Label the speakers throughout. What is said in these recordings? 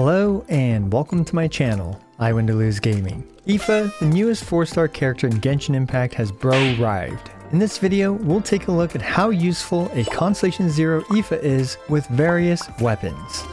Speaker 1: Hello and welcome to my channel, I Win to Lose Gaming. Aoife, the newest 4-star character in Genshin Impact, has arrived. In this video, we'll take a look at how useful a Constellation Zero Aoife is with various weapons.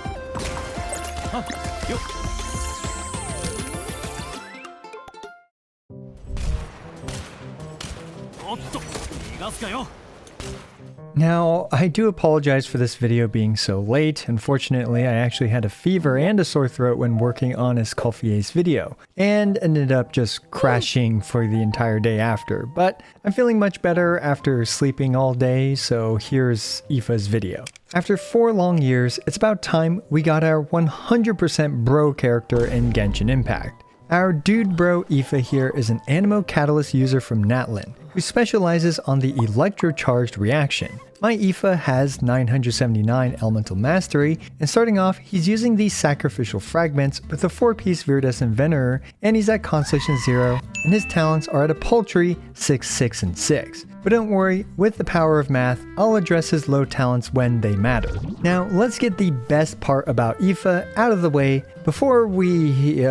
Speaker 1: Now, I do apologize for this video being so late. Unfortunately, I actually had a fever and a sore throat when working on Escoffier's video, and ended up just crashing for the entire day after. But I'm feeling much better after sleeping all day, so here's Aoife's video. After 4 long years, it's about time we got our 100% bro character in Genshin Impact. Our dude bro Aoife here is an Anemo Catalyst user from Natlin, who specializes on the electro-charged reaction. My Aoife has 979 Elemental Mastery, and starting off, he's using these sacrificial fragments with a 4-piece Viridescent Venerer, and he's at Constellation 0, and his talents are at a paltry 6, 6, and 6. But don't worry, with the power of math, I'll address his low talents when they matter. Now, let's get the best part about Aoife out of the way before we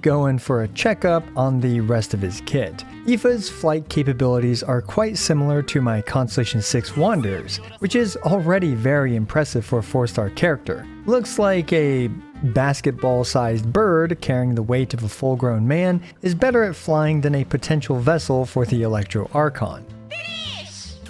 Speaker 1: go in for a checkup on the rest of his kit. Aoife's flight capabilities are quite similar to my Constellation 6 Wanderers, which is already very impressive for a 4-star character. Looks like a basketball-sized bird carrying the weight of a full-grown man is better at flying than a potential vessel for the Electro-Archon.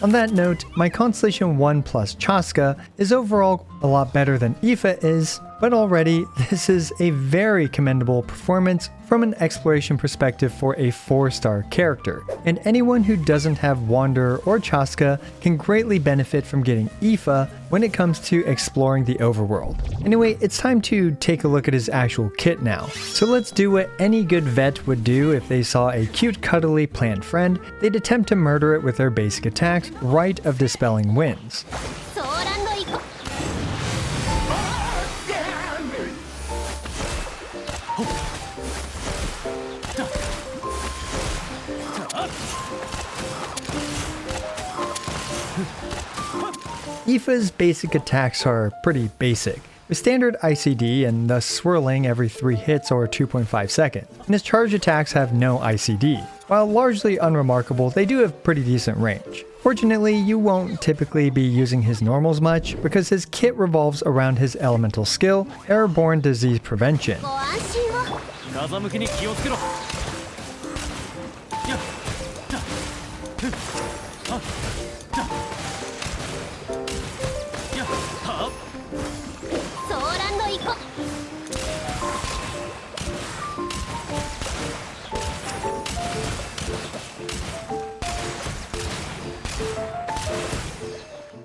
Speaker 1: On that note, my Constellation 1 plus Chaska is overall a lot better than Aoife is, but already this is a very commendable performance from an exploration perspective for a 4-star character, and anyone who doesn't have Wanderer or Chaska can greatly benefit from getting Aoife when it comes to exploring the overworld. Anyway, it's time to take a look at his actual kit now. So let's do what any good vet would do if they saw a cute cuddly plant friend. They'd attempt to murder it with their basic attacks, Rite of Dispelling Winds. Aoife's basic attacks are pretty basic, with standard ICD and thus swirling every 3 hits or 2.5 seconds, and his charge attacks have no ICD. While largely unremarkable, they do have pretty decent range. Fortunately, you won't typically be using his normals much because his kit revolves around his elemental skill, Airborne Disease Prevention.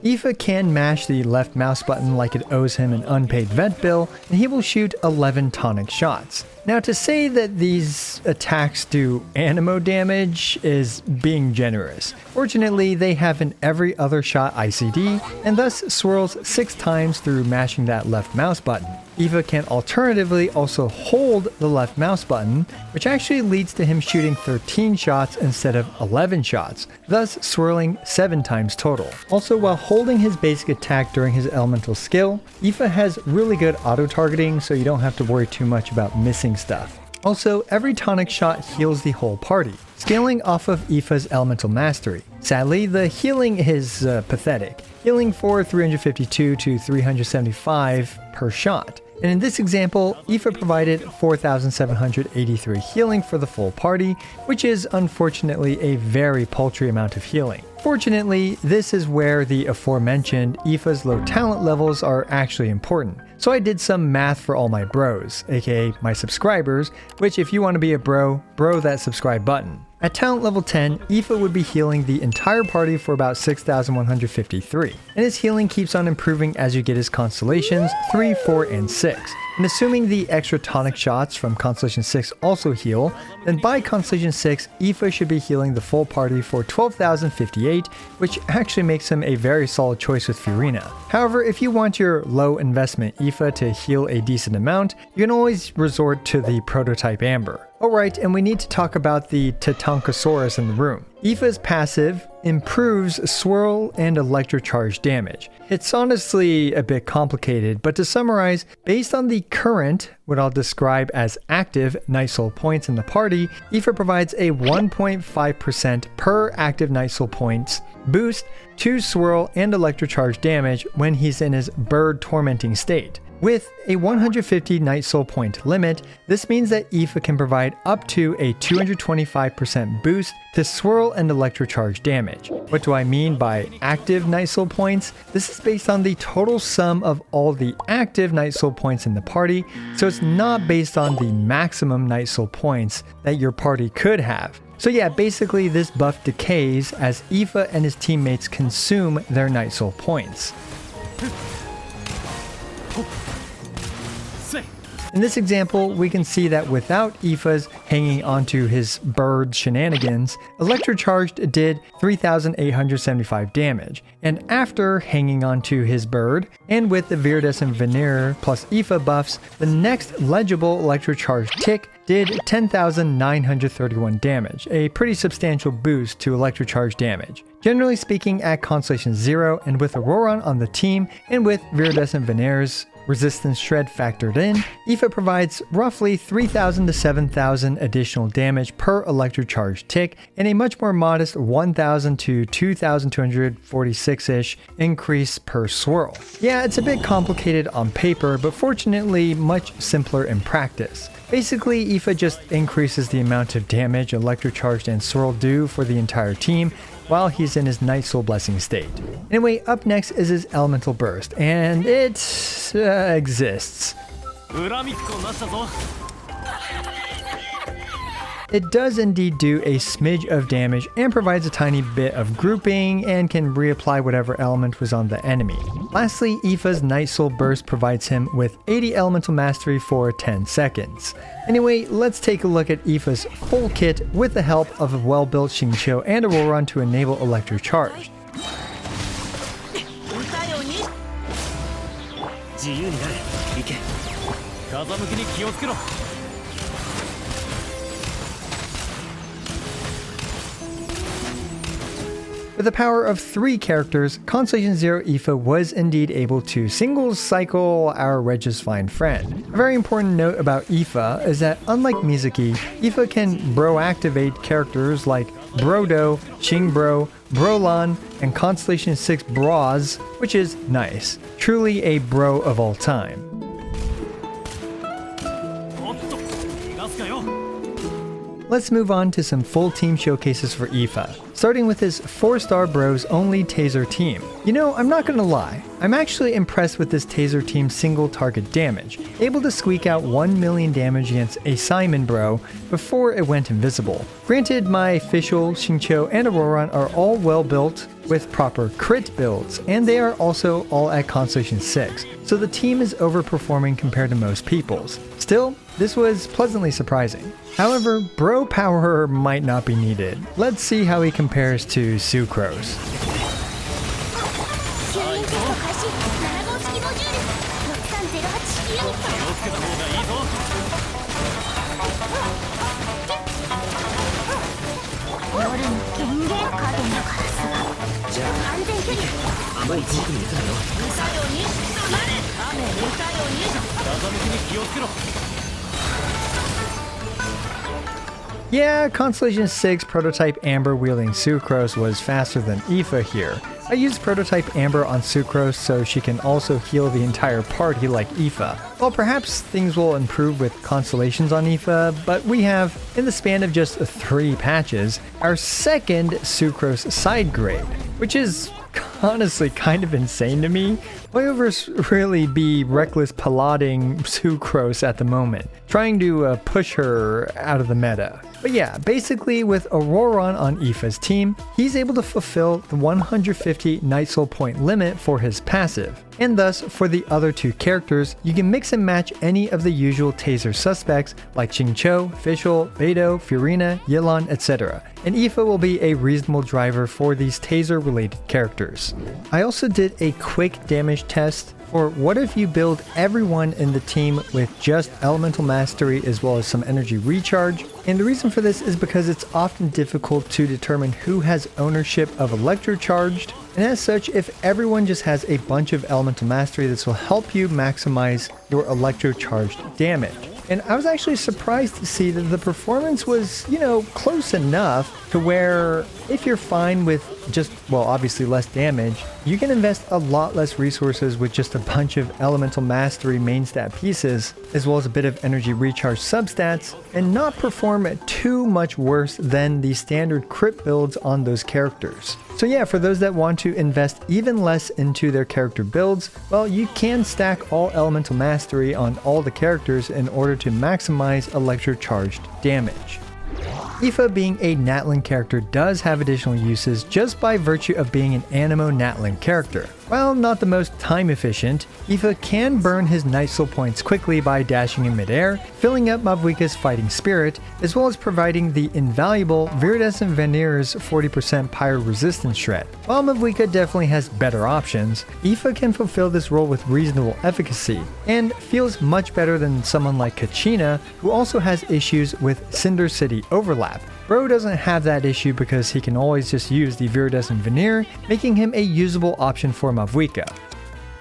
Speaker 1: Aoife can mash the left mouse button like it owes him an unpaid vet bill, and he will shoot 11 tonic shots. Now, to say that these attacks do anemo damage is being generous. Fortunately, they have an every other shot ICD, and thus swirls 6 times through mashing that left mouse button. Aoife can alternatively also hold the left mouse button, which actually leads to him shooting 13 shots instead of 11 shots, thus swirling 7 times total. Also, while holding his basic attack during his elemental skill, Aoife has really good auto-targeting, so you don't have to worry too much about missing stuff. Also, every tonic shot heals the whole party, scaling off of Aoife's elemental mastery. Sadly, the healing is pathetic, healing for 352 to 375 per shot. And in this example, Aoife provided 4,783 healing for the full party, which is unfortunately a very paltry amount of healing. Fortunately, this is where the aforementioned Aoife's low talent levels are actually important. So I did some math for all my bros, aka my subscribers, which if you want to be a bro that subscribe button. At talent level 10, Aoife would be healing the entire party for about 6,153, and his healing keeps on improving as you get his constellations 3, 4, and 6. And assuming the extra tonic shots from Constellation 6 also heal, then by Constellation 6, Aoife should be healing the full party for 12,058, which actually makes him a very solid choice with Furina. However, if you want your low investment Aoife to heal a decent amount, you can always resort to the prototype Amber. Alright, and we need to talk about the Tatankasaurus in the room. Aoife's passive improves swirl and electro-charged damage. It's honestly a bit complicated, but to summarize, based on the current, what I'll describe as active Night Soul points in the party, Aoife provides a 1.5% per active Night Soul points boost to swirl and electro-charged damage when he's in his bird tormenting state. With a 150 Night Soul point limit, this means that Aoife can provide up to a 225% boost to swirl and electro-charge damage. What do I mean by active Night Soul points? This is based on the total sum of all the active Night Soul points in the party, so it's not based on the maximum Night Soul points that your party could have. So yeah, basically this buff decays as Aoife and his teammates consume their Night Soul points. In this example, we can see that without Aoife's hanging onto his bird shenanigans, electro-charged did 3,875 damage, and after hanging onto his bird, and with the Viridescent Veneer plus Aoife buffs, the next legible electro-charged tick did 10,931 damage, a pretty substantial boost to electro-charged damage. Generally speaking, at Constellation 0 and with Ororon on the team, and with Viridescent Veneer's resistance shred factored in, Aoife provides roughly 3,000 to 7,000 additional damage per electro-charged tick, and a much more modest 1,000 to 2,246-ish increase per swirl. Yeah, it's a bit complicated on paper, but fortunately much simpler in practice. Basically, Aoife just increases the amount of damage electro-charged and swirl do for the entire team, while he's in his Night Soul Blessing state. Anyway, up next is his Elemental Burst, and it exists. It does indeed do a smidge of damage and provides a tiny bit of grouping and can reapply whatever element was on the enemy. Lastly, Aoife's Night Soul Burst provides him with 80 Elemental Mastery for 10 seconds. Anyway, let's take a look at Aoife's full kit with the help of a well-built Xingqiu and Ororon to enable electro-charged. With the power of 3 characters, Constellation 0 Aoife was indeed able to single cycle our Regis fine friend. A very important note about Aoife is that unlike Mizuki, Aoife can bro-activate characters like Brodo, Xingbro, Brolan, and Constellation 6 Bros, which is nice. Truly a bro of all time. Let's move on to some full team showcases for Aoife, starting with his 4-star bros only taser team. You know, I'm not gonna lie, I'm actually impressed with this taser team's single target damage, able to squeak out 1 million damage against a Simon bro before it went invisible. Granted, my Fischl, Xingqiu, and Ororon are all well built with proper crit builds, and they are also all at Constellation 6, so the team is overperforming compared to most people's. Still, this was pleasantly surprising. However, bro power might not be needed. Let's see how he compares to Sucrose. Yeah, Constellation 6 Prototype Amber wielding Sucrose was faster than Aoife here. I used Prototype Amber on Sucrose so she can also heal the entire party like Aoife. Well, perhaps things will improve with Constellations on Aoife, but we have, in the span of just 3 patches, our second Sucrose side grade, which is honestly kind of insane to me. Why really be reckless piloting Sucrose at the moment, trying to push her out of the meta. But yeah, basically with Ororon on Aoife's team, he's able to fulfill the 150 Night Soul point limit for his passive. And thus, for the other 2 characters, you can mix and match any of the usual taser suspects like Xingqiu, Fischl, Beidou, Furina, Yelan, etc. And Aoife will be a reasonable driver for these taser-related characters. I also did a quick damage test for what if you build everyone in the team with just elemental mastery as well as some energy recharge? And the reason for this is because it's often difficult to determine who has ownership of electro-charged. And as such, if everyone just has a bunch of elemental mastery, this will help you maximize your electro-charged damage. And I was actually surprised to see that the performance was, close enough to where if you're fine with just, well, obviously less damage, you can invest a lot less resources with just a bunch of elemental mastery main stat pieces, as well as a bit of energy recharge substats, and not perform too much worse than the standard crit builds on those characters. So yeah, for those that want to invest even less into their character builds, well, you can stack all elemental mastery on all the characters in order to maximize electro-charged damage. Aoife being a Natlan character does have additional uses just by virtue of being an Anemo Natlan character. While not the most time efficient, Aoife can burn his Night Soul points quickly by dashing in midair, filling up Mavuika's fighting spirit, as well as providing the invaluable Viridescent Veneer's 40% pyro resistance shred. While Mavuika definitely has better options, Aoife can fulfill this role with reasonable efficacy, and feels much better than someone like Kachina, who also has issues with Cinder City overlap. Bro doesn't have that issue because he can always just use the Viridescent Veneer, making him a usable option for Mavuika.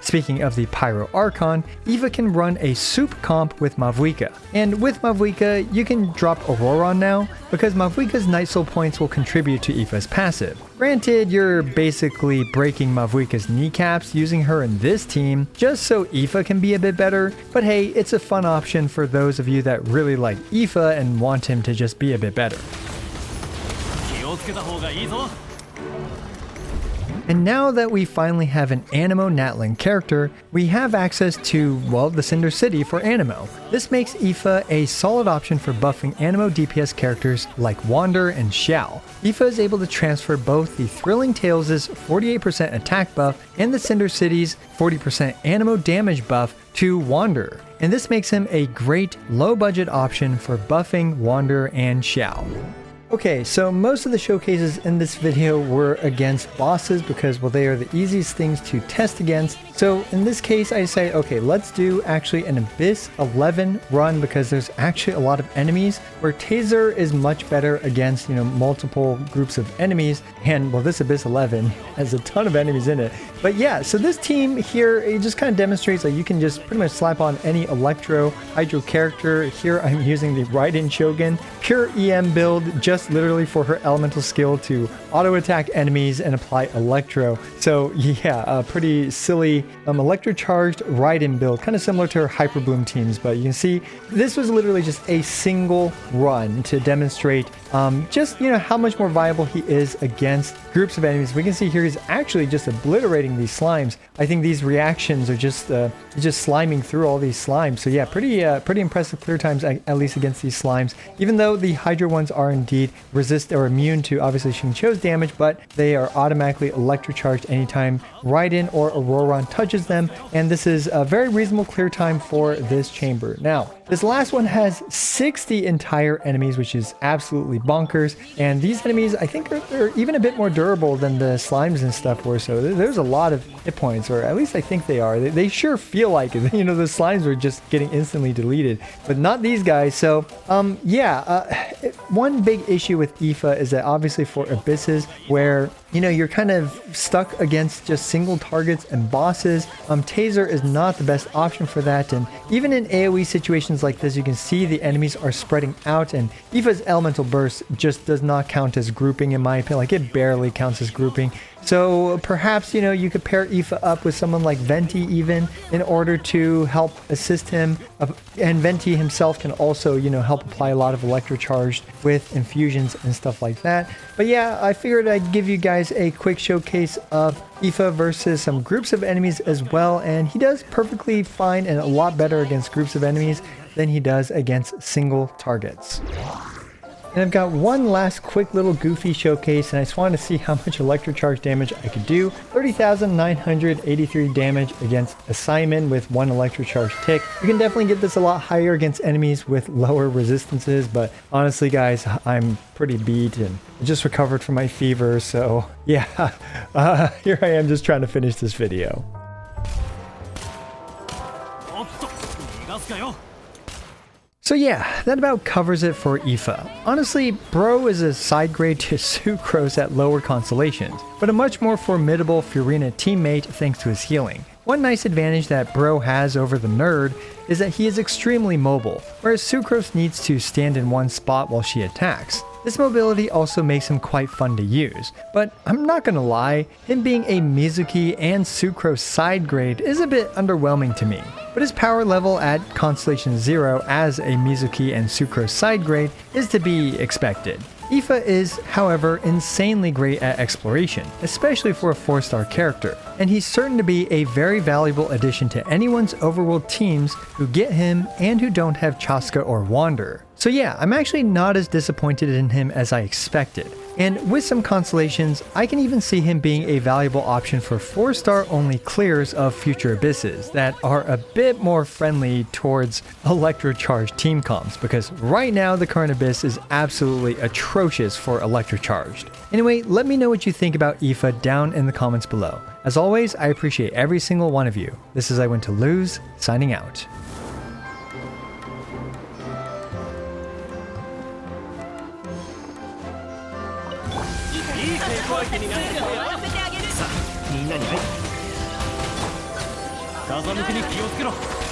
Speaker 1: Speaking of the Pyro Archon, Aoife can run a soup comp with Mavuika. And with Mavuika, you can drop Ororon now, because Mavuika's Night Soul points will contribute to Aoife's passive. Granted, you're basically breaking Mavuika's kneecaps using her in this team, just so Aoife can be a bit better, but hey, it's a fun option for those of you that really like Aoife and want him to just be a bit better. And now that we finally have an Anemo Natlan character, we have access to, well, the Cinder City for Anemo. This makes Aoife a solid option for buffing Anemo DPS characters like Wander and Xiao. Aoife is able to transfer both the Thrilling Tales' 48% attack buff and the Cinder City's 40% Anemo damage buff to Wander. And this makes him a great low-budget option for buffing Wander and Xiao. Okay, so most of the showcases in this video were against bosses because, well, they are the easiest things to test against. So in this case, I say, okay, let's do actually an Abyss 11 run because there's actually a lot of enemies where Taser is much better against, multiple groups of enemies. And, well, this Abyss 11 has a ton of enemies in it. But yeah, so this team here, it just kind of demonstrates that you can just pretty much slap on any Electro Hydro character. Here I'm using the Raiden Shogun, pure EM build, just literally for her elemental skill to auto attack enemies and apply Electro. So yeah, a pretty silly electro-charged Raiden build, kind of similar to her Hyper Bloom teams, but you can see this was literally just a single run to demonstrate just how much more viable he is against groups of enemies. We can see here he's actually just obliterating these slimes. I think these reactions are just sliming through all these slimes. So yeah, pretty impressive clear times, at least against these slimes, even though the Hydra ones are indeed resist or immune to obviously Xingqiu's damage, but they are automatically electro-charged anytime Raiden or Ororon touches them, and this is a very reasonable clear time for this chamber. Now, this last one has 60 entire enemies, which is absolutely bonkers, and these enemies I think are even a bit more durable than the slimes and stuff were, so there's a lot of hit points, or at least I think they are. They sure feel like it. The slimes are just getting instantly deleted, but not these guys. So one big issue with Aoife is that obviously for Abysses, where you're kind of stuck against just single targets and bosses, Taser is not the best option for that. And even in AoE situations like this, you can see the enemies are spreading out, and Aoife's elemental burst just does not count as grouping in my opinion. Like, it barely counts as grouping. So perhaps, you could pair Aoife up with someone like Venti even in order to help assist him. And Venti himself can also, help apply a lot of electro-charged with infusions and stuff like that. But yeah, I figured I'd give you guys a quick showcase of Aoife versus some groups of enemies as well. And he does perfectly fine and a lot better against groups of enemies than he does against single targets. And I've got one last quick little goofy showcase, and I just wanted to see how much electro-charge damage I could do. 30,983 damage against a Simon with one electro-charge tick. You can definitely get this a lot higher against enemies with lower resistances, but honestly guys, I'm pretty beat and I just recovered from my fever, so yeah, here I am just trying to finish this video. So yeah, that about covers it for Aoife. Honestly, Bro is a side grade to Sucrose at lower constellations, but a much more formidable Furina teammate thanks to his healing. One nice advantage that Bro has over the nerd is that he is extremely mobile, whereas Sucrose needs to stand in one spot while she attacks. This mobility also makes him quite fun to use, but I'm not gonna lie, him being a Mizuki and Sucrose side grade is a bit underwhelming to me. But his power level at Constellation 0 as a Mizuki and Sucrose side grade is to be expected. Aoife is, however, insanely great at exploration, especially for a 4-star character, and he's certain to be a very valuable addition to anyone's overworld teams who get him and who don't have Chaska or Wander. So yeah, I'm actually not as disappointed in him as I expected. And with some constellations, I can even see him being a valuable option for 4-star only clears of future abysses that are a bit more friendly towards electro-charged team comps, because right now the current abyss is absolutely atrocious for electro-charged. Anyway, let me know what you think about Aoife down in the comments below. As always, I appreciate every single one of you. This is I Went to Lose, signing out. 風向きに気をつけろ。